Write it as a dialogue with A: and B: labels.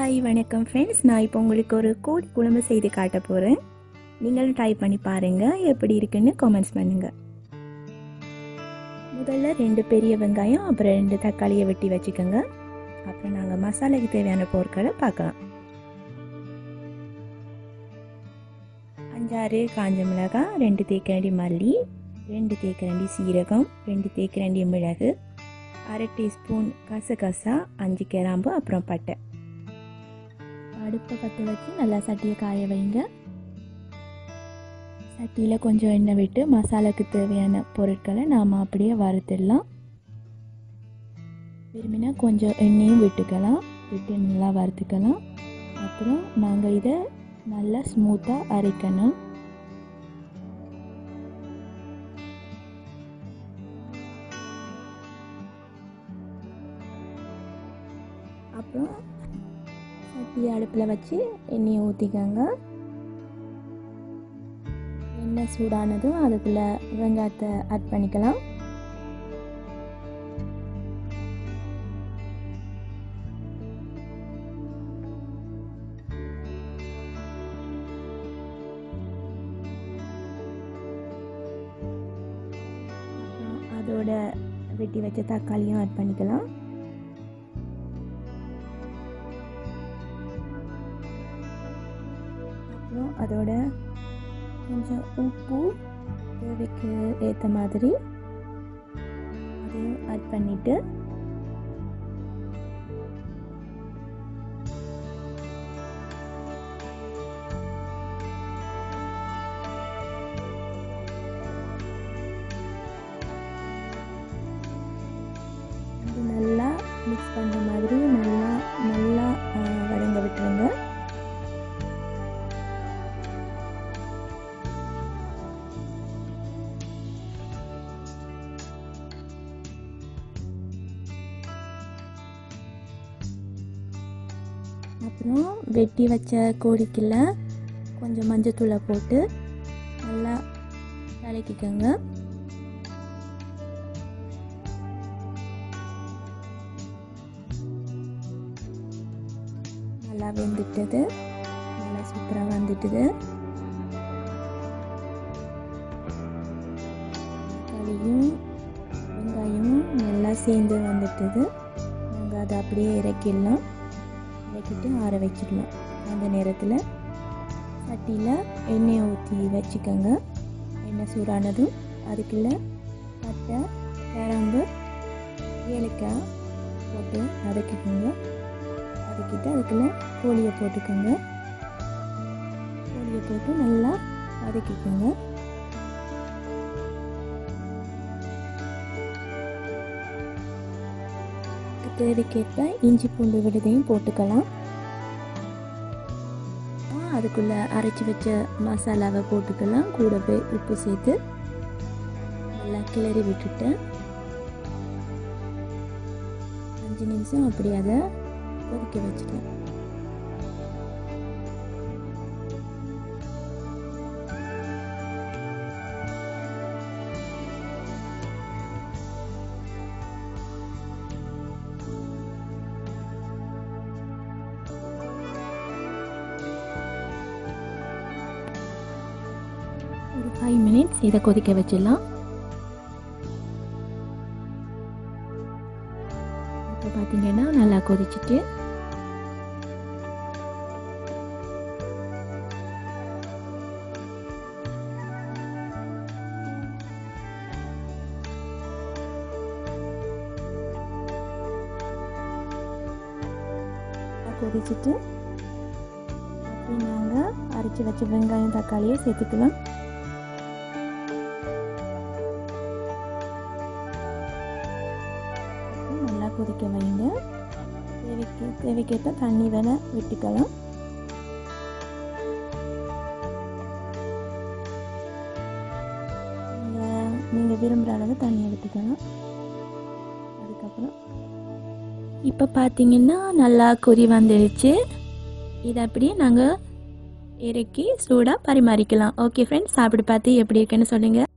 A: Hi வணக்கம் friends, நான் இப்போ உங்களுக்கு ஒரு கோழி குழம்பு செய்து காட்ட போகிறேன். நீங்களும் ட்ரை பண்ணி பாருங்கள், எப்படி இருக்குன்னு கமெண்ட்ஸ் பண்ணுங்கள். முதல்ல 2 பெரிய வெங்காயம் அப்புறம் 2 தக்காளியை வெட்டி வச்சுக்கோங்க. அப்புறம் நாங்கள் மசாலாக்கு தேவையான பொருட்களை பார்க்கலாம். 5-6 காஞ்ச மிளகாய், 2 தேக்கரண்டி மல்லி, 2 தேக்கரண்டி சீரகம், 2 தேக்கரண்டி மிளகு, 1/2 டீஸ்பூன் கசகசா, 5 கிராம்பு, அப்புறம் பட்டை. அடுப்பை பற்ற வச்சு நல்லா சட்டியை காய வைங்க. சட்டியில் கொஞ்சம் எண்ணெய் விட்டு மசாலாவுக்கு தேவையான பொருட்களை நாம் அப்படியே வறுத்துடலாம். விரும்பினா கொஞ்சம் எண்ணெயும் விட்டுக்கலாம், விட்டு நல்லா வறுத்துக்கலாம். அப்புறம் நாங்கள் இதை நல்லா ஸ்மூத்தாக அரைக்கணும். அப்புறம் சட்டியை அடுப்பில் வச்சு எண்ணெயை ஊற்றிக்கோங்க. எண்ணெய் சூடானதும் அதுக்குள்ளே வெங்காயத்தை ஆட் பண்ணிக்கலாம். அதோட வெட்டி வச்ச தக்காளியும் ஆட் பண்ணிக்கலாம். அப்புறம் அதோட கொஞ்சம் உப்பு தேவைக்கு ஏற்ற மாதிரி அதையும் ஆட் பண்ணிவிட்டு நல்லா மிக்ஸ் பண்ணுற மாதிரி நல்லா வதங்க விட்டுருங்க. அப்புறம் வெட்டி வச்ச கோழிக்குள்ள கொஞ்சம் மஞ்சத்தூளை போட்டு நல்லா கலக்கிக்கோங்க. நல்லா வெந்துட்டது, நல்லா சூப்பராக வந்துட்டுது. தக்காளியும் வெங்காயமும் நல்லா சேர்ந்து வந்துட்டுது. நாங்கள் அதை அப்படியே இறக்கிடலாம். இறக்கிட்டு ஆற வச்சிடலாம். அந்த நேரத்தில் சட்டியில் எண்ணெயை ஊற்றி வச்சுக்கோங்க. எண்ணெய் சூடானதும் அதுக்குள்ளே பட்டை, கிராம்பு, ஏலக்காய் போட்டு வதக்கிக்கோங்க. வதக்கிட்டு அதுக்குள்ளே கோழியை போட்டுக்கோங்க. கோழியை போட்டு நல்லா வதக்கிக்கோங்க. தேவைக்கேற்ப இஞ்சி பூண்டு விழுதையும் போட்டுக்கலாம். அதுக்குள்ளே அரைச்சி வச்ச மசாலாவை போட்டுக்கலாம். கூடவே உப்பு சேர்த்து நல்லா கிளறி விட்டுட்டு 5 நிமிஷம் அப்படி அதை கொதிக்க வச்சுட்டேன். ஒரு 5 மினிட்ஸ் இதை கொதிக்க வச்சிடலாம். இப்போ பார்த்தீங்கன்னா நல்லா கொதிச்சுட்டு அப்படி நாங்கள் அரைச்சி வச்ச வெங்காயம் தக்காளியை சேர்த்துக்கலாம். நல்லா கொதிக்க வைங்க. தேவைக்கேற்ப தண்ணி வேணா விட்டுக்கலாம். நீங்கள் விரும்புகிற அளவு தண்ணியை விட்டுக்கலாம். அதுக்கப்புறம் இப்போ பார்த்தீங்கன்னா நல்லா கொதி வந்துடுச்சு. இதை அப்படியே நாங்கள் இறக்கி சூடாக பரிமாறிக்கலாம். ஓகே ஃப்ரெண்ட்ஸ், சாப்பிட்டு பார்த்து எப்படி இருக்குன்னு சொல்லுங்கள்.